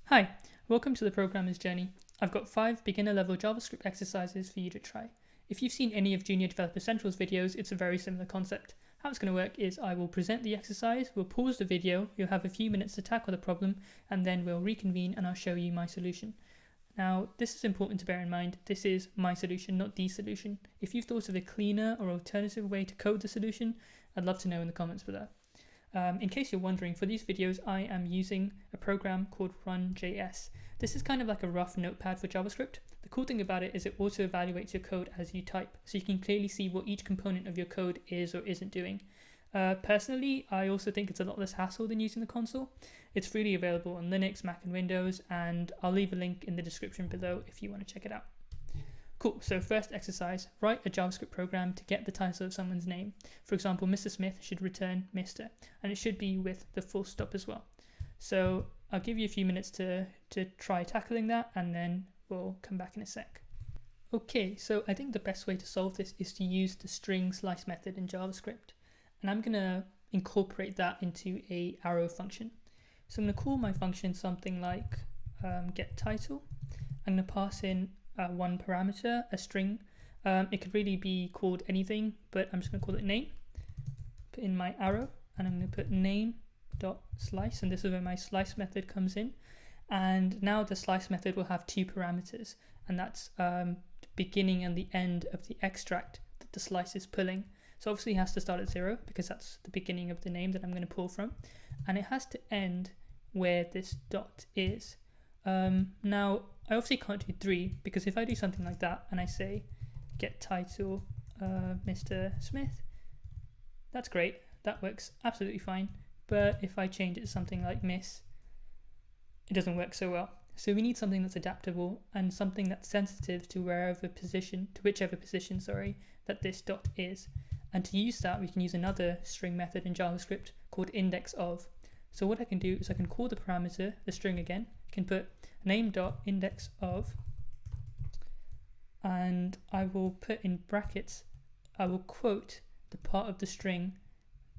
Hi, welcome to the programmer's journey. I've got 5 beginner-level JavaScript exercises for you to try. If you've seen any of Junior Developer Central's videos, it's a very similar concept. How it's going to work is I will present the exercise, we'll pause the video, you'll have a few minutes to tackle the problem, and then we'll reconvene and I'll show you my solution. Now, this is important to bear in mind. This is my solution, not the solution. If you've thought of a cleaner or alternative way to code the solution, I'd love to know in the comments below. In case you're wondering, for these videos I am using a program called Run.js. This is kind of like a rough notepad for JavaScript. The cool thing about it is it auto-evaluates your code as you type, so you can clearly see what each component of your code is or isn't doing. Personally, I also think it's a lot less hassle than using the console. It's freely available on Linux, Mac and Windows, and I'll leave a link in the description below if you want to check it out. Cool, so first exercise, write a JavaScript program to get the title of someone's name. For example, Mr. Smith should return Mr. and it should be with the full stop as well. So I'll give you a few minutes to try tackling that and then we'll come back in a sec. Okay, so I think the best way to solve this is to use the string slice method in JavaScript. And I'm going to incorporate that into a arrow function. So I'm going to call my function something like getTitle. I'm going to pass in one parameter, a string. It could really be called anything, but I'm just going to call it name. Put in my arrow, and I'm going to put name.slice, and this is where my slice method comes in. And now the slice method will have 2 parameters, and that's the beginning and the end of the extract that the slice is pulling. So obviously it has to start at 0 because that's the beginning of the name that I'm going to pull from, and it has to end where this dot is. Now I obviously can't do 3 because if I do something like that and I say get title Mr. Smith, that's great, that works absolutely fine. But if I change it to something like Miss, it doesn't work so well. So we need something that's adaptable and something that's sensitive to whichever position that this dot is. And to use that, we can use another string method in JavaScript called index_of. So what I can do is I can call the parameter, the string again, I can put name.index_of, and I will put in brackets, I will quote the part of the string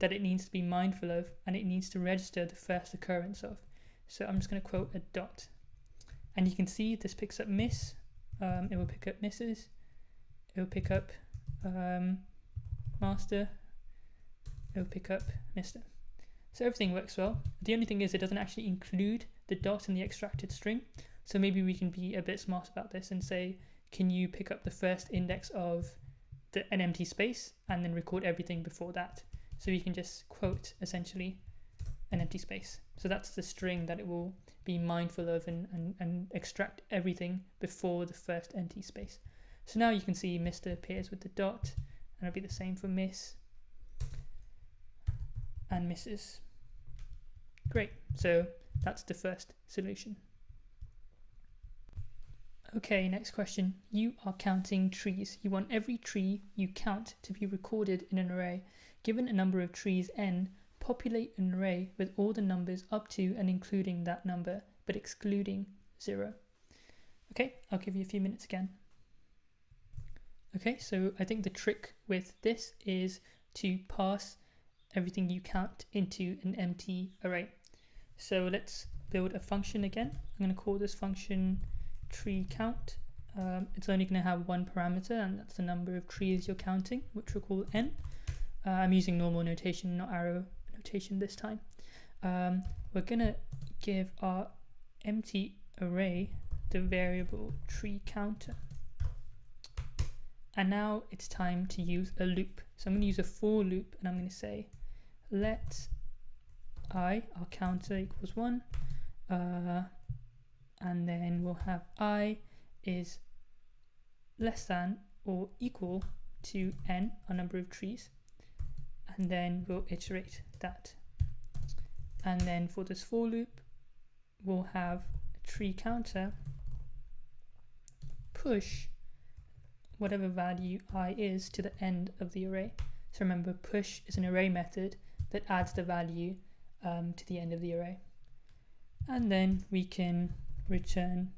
that it needs to be mindful of and it needs to register the first occurrence of. So I'm just going to quote a dot. And you can see this picks up Miss, it will pick up Mrs, it will pick up Master, it will pick up Mr. So everything works well. The only thing is it doesn't actually include the dot in the extracted string. So maybe we can be a bit smart about this and say, can you pick up the first index of an empty space and then record everything before that? So we can just quote essentially an empty space. So that's the string that it will be mindful of and extract everything before the first empty space. So now you can see Mr. appears with the dot, and it'll be the same for Miss and Mrs. Great, so that's the first solution. Okay, next question. You are counting trees. You want every tree you count to be recorded in an array. Given a number of trees n, populate an array with all the numbers up to and including that number, but excluding 0. Okay, I'll give you a few minutes again. Okay, so I think the trick with this is to pass everything you count into an empty array. So let's build a function again. I'm going to call this function tree count. It's only going to have one parameter, and that's the number of trees you're counting, which we'll call n. I'm using normal notation, not arrow notation this time. We're going to give our empty array the variable tree counter. And now it's time to use a loop. So I'm going to use a for loop, and I'm going to say let I, our counter, equals 1, and then we'll have I is less than or equal to n, our number of trees, and then we'll iterate that. And then for this for loop, we'll have a tree counter push whatever value I is to the end of the array. So remember, push is an array method that adds the value to the end of the array. And then we can return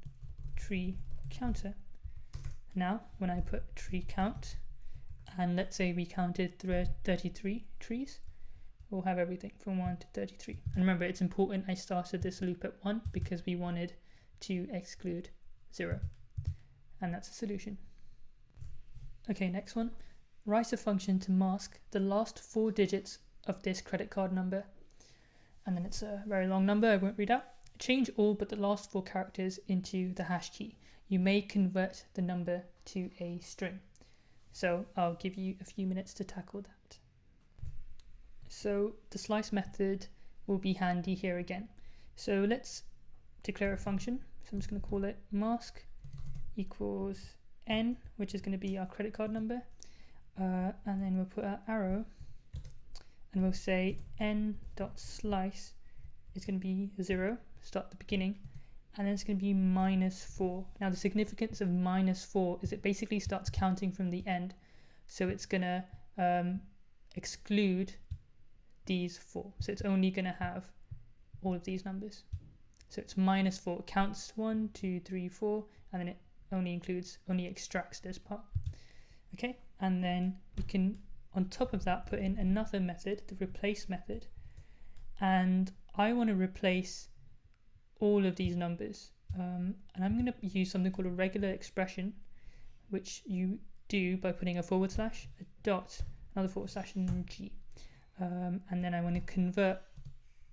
tree counter. Now, when I put tree count, and let's say we counted 33 trees, we'll have everything from 1 to 33. And remember, it's important I started this loop at 1 because we wanted to exclude 0. And that's a solution. Okay, next one. Write a function to mask the last 4 digits of this credit card number. And then it's a very long number, I won't read out. Change all but the last 4 characters into the hash key. You may convert the number to a string. So I'll give you a few minutes to tackle that. So the slice method will be handy here again. So let's declare a function. So I'm just going to call it mask equals n, which is going to be our credit card number. And then we'll put our arrow and we'll say n.slice is going to be 0, start at the beginning, and then it's going to be -4. Now the significance of -4 is it basically starts counting from the end, so it's going to exclude these 4. So it's only going to have all of these numbers. So it's -4, it counts 1, 2, 3, 4, and then it only extracts this part. Okay, and then we can on top of that put in another method, the replace method, and I want to replace all of these numbers, and I'm going to use something called a regular expression, which you do by putting a /, a dot, another /, and g, and then I want to convert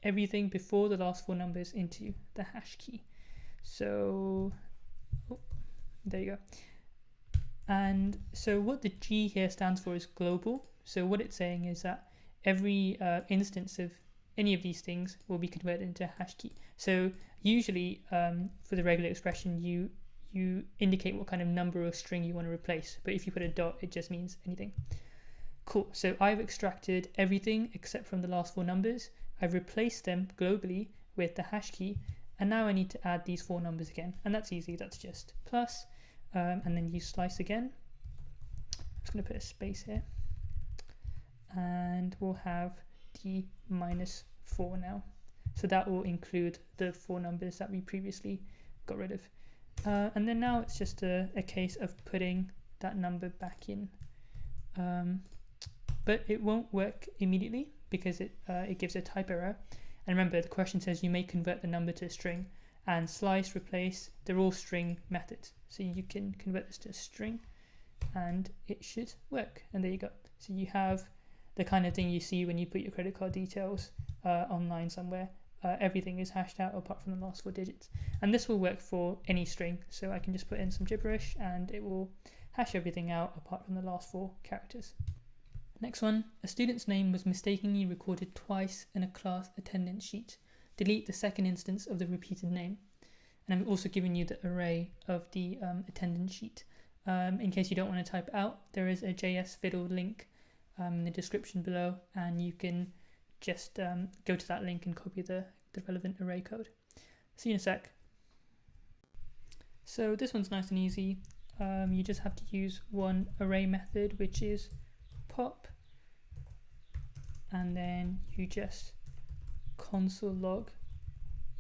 everything before the last 4 numbers into the hash key. So there you go. And so what the G here stands for is global. So what it's saying is that every instance of any of these things will be converted into a hash key. So usually for the regular expression, you indicate what kind of number or string you want to replace. But if you put a dot, it just means anything. Cool. So I've extracted everything except from the last 4 numbers. I've replaced them globally with the hash key. And now I need to add these 4 numbers again. And that's easy. That's just plus. And then use slice again. I'm just going to put a space here. And we'll have the -4 now. So that will include the 4 numbers that we previously got rid of. And then now it's just a case of putting that number back in. But it won't work immediately because it gives a type error. And remember, the question says you may convert the number to a string. And slice, replace, they're all string methods. So you can convert this to a string and it should work. And there you go. So you have the kind of thing you see when you put your credit card details online somewhere. Everything is hashed out apart from the last 4 digits. And this will work for any string. So I can just put in some gibberish and it will hash everything out apart from the last 4 characters. Next one, a student's name was mistakenly recorded twice in a class attendance sheet. Delete the second instance of the repeated name. And I've also given you the array of the attendance sheet. In case you don't want to type out, there is a JS Fiddle link in the description below, and you can just go to that link and copy the relevant array code. See you in a sec. So this one's nice and easy. You just have to use one array method, which is pop, and then you just console log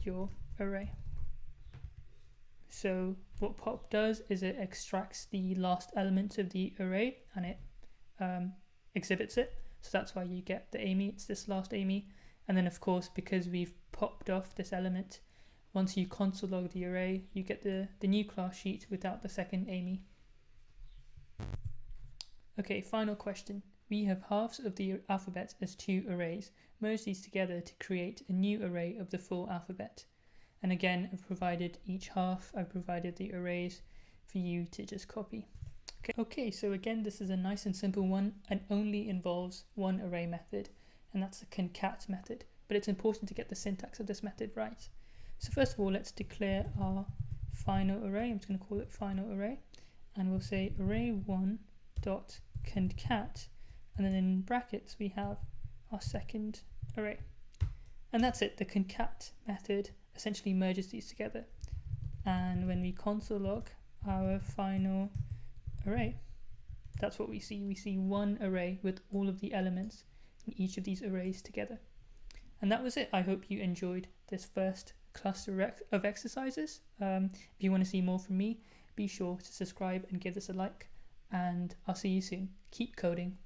your array. So what pop does is it extracts the last element of the array and it exhibits it. So that's why you get the Amy, it's this last Amy. And then of course, because we've popped off this element, once you console log the array, you get the new class sheet without the second Amy. Okay, final question. We have halves of the alphabet as 2 arrays. Merge these together to create a new array of the full alphabet. And again, I've provided each half, I've provided the arrays for you to just copy. Okay, so again, this is a nice and simple one and only involves one array method, and that's the concat method. But it's important to get the syntax of this method right. So first of all, let's declare our final array. I'm just going to call it final array, and we'll say array1.concat, and then in brackets we have our second array. And that's it. The concat method essentially merges these together. And when we console log our final array, that's what we see. We see one array with all of the elements in each of these arrays together. And that was it. I hope you enjoyed this first cluster of exercises. If you want to see more from me, be sure to subscribe and give this a like. And I'll see you soon. Keep coding.